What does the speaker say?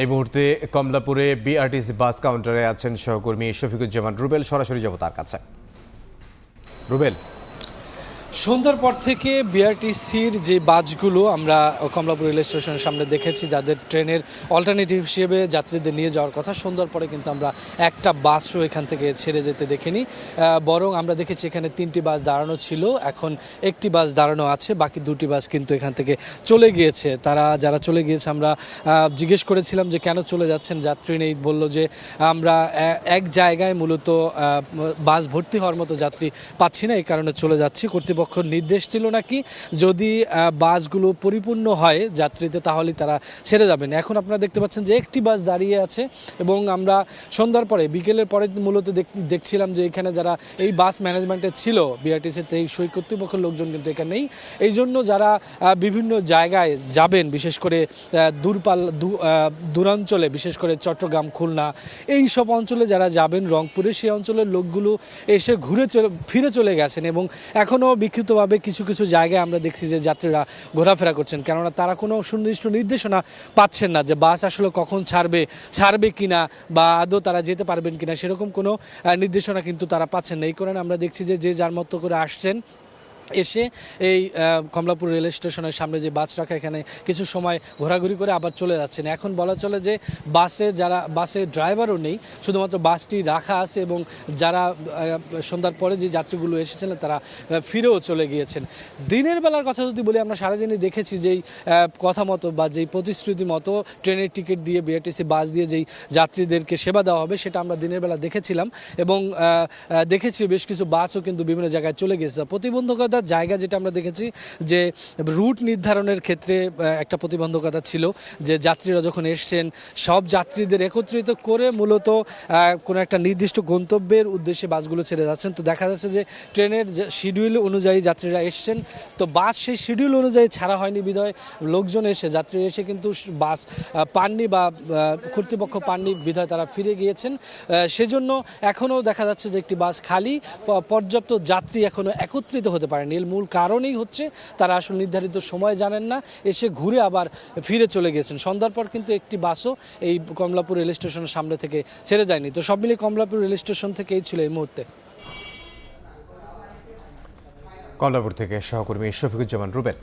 এই মুহূর্তে কমলাপুরে বিআরটিসি বাস কাউন্টারে আছেন সহকর্মী শফিকুজ্জামান রুবেল। সরাসরি যাব তার কাছে। রুবেল, সন্ধ্যার পর থেকে বিআরটিসির যে বাসগুলো আমরা কমলাপুর রেল স্টেশনের সামনে দেখেছি, যাদের ট্রেনের অল্টারনেটিভ হিসেবে যাত্রীদের নিয়ে যাওয়ার কথা, সন্ধ্যার পরে কিন্তু আমরা একটা বাসও এখান থেকে ছেড়ে যেতে দেখিনি। বরং আমরা দেখেছি এখানে 3টি বাস দাঁড়ানো ছিল, এখন একটি বাস দাঁড়ানো আছে, বাকি 2টি বাস কিন্তু এখান থেকে চলে গিয়েছে। যারা চলে গিয়েছে আমরা জিজ্ঞেস করেছিলাম যে কেন চলে যাচ্ছেন, যাত্রী নেই। বলল যে আমরা এক জায়গায় মূলত বাস ভর্তি হওয়ার মতো যাত্রী পাচ্ছি না, এই কারণে চলে যাচ্ছি। কর্তৃপক্ষ নির্দেশ ছিল নাকি যদি বাসগুলো পরিপূর্ণ হয় যাত্রীতে, তাহলেই তারা ছেড়ে যাবেন। এখন আপনারা দেখতে পাচ্ছেন যে একটি বাস দাঁড়িয়ে আছে এবং আমরা সন্ধ্যার পরে বিকেলের পরে মূলত দেখছিলাম যে এখানে যারা এই বাস ম্যানেজমেন্টে ছিল বিআরটিসিতে, এই সই কর্তৃপক্ষের লোকজন কিন্তু এখানে নেই। এই জন্য যারা বিভিন্ন জায়গায় যাবেন, বিশেষ করে দূরাঞ্চলে, বিশেষ করে চট্টগ্রাম, খুলনা, এই সব অঞ্চলে যারা যাবেন, রংপুরে, সেই অঞ্চলের লোকগুলো এসে ফিরে চলে গেছেন এবং এখনও বিক্ষিপ্তভাবে কিছু কিছু জায়গায় আমরা দেখছি যে যাত্রীরা ঘোরাফেরা করছেন, কেননা তারা কোনো সুনির্দিষ্ট নির্দেশনা পাচ্ছেন না যে বাস আসলে কখন ছাড়বে কিনা বা আদৌ তারা যেতে পারবেন কিনা, সেরকম কোনো নির্দেশনা কিন্তু তারা পাচ্ছেন না। এই কারণে আমরা দেখছি যে যার মতো করে আসছেন, এসে এই কমলাপুর রেল স্টেশনের সামনে যে বাস রাখা, এখানে কিছু সময় ঘোরাঘুরি করে আবার চলে যাচ্ছেন। এখন বলা চলে যে বাসে ড্রাইভারও নেই, শুধুমাত্র বাসটি রাখা আছে এবং যারা সন্ধ্যার পরে যে যাত্রীগুলো এসেছিলেন তারা ফিরেও চলে গিয়েছেন। দিনের বেলার কথা যদি বলি, আমরা সারাদিনই দেখেছি যেই কথা মতো বা যেই প্রতিশ্রুতি মতো ট্রেনের টিকিট দিয়ে বিআরটিসি বাস দিয়ে যেই যাত্রীদেরকে সেবা দেওয়া হবে, সেটা আমরা দিনের বেলা দেখেছিলাম এবং দেখেছি বেশ কিছু বাসও কিন্তু বিভিন্ন জায়গায় চলে গেছে। প্রতিবন্ধকতা জায়গা যেটা আমরা দেখেছি যে রুট নির্ধারণের ক্ষেত্রে একটা প্রতিবন্ধকতা ছিল, যে যাত্রীরা যখন এসছেন সব যাত্রীদের একত্রিত করে মূলত কোনো একটা নির্দিষ্ট গন্তব্যের উদ্দেশ্যে বাসগুলো ছেড়ে যাচ্ছেন। তো দেখা যাচ্ছে যে ট্রেনের শিডিউল অনুযায়ী যাত্রীরা এসছেন, তো বাস সেই শিডিউল অনুযায়ী ছাড়া হয়নি বিধায় লোকজন যাত্রী এসে কিন্তু বাস পাননি বা কর্তৃপক্ষ পাননি বিধায় তারা ফিরে গিয়েছেন। সেজন্য এখনও দেখা যাচ্ছে যে একটি বাস খালি, পর্যাপ্ত যাত্রী এখনও একত্রিত হতে পারেন। এর মূল কারণই হচ্ছে তারা আসলে নির্ধারিত সময় জানেন না, এসে ঘুরে আবার ফিরে চলে গেছেন। সন্ধ্যার পর কিন্তু একটি বাসও এই কমলাপুর রেল স্টেশনের সামনে থেকে ছেড়ে যায়নি। তো সব মিলিয়ে কমলাপুর রেল স্টেশন থেকে এই ছিল এই মুহূর্তে। কমলাপুর থেকে সহকর্মী শফিকুজ্জামান রুবেল।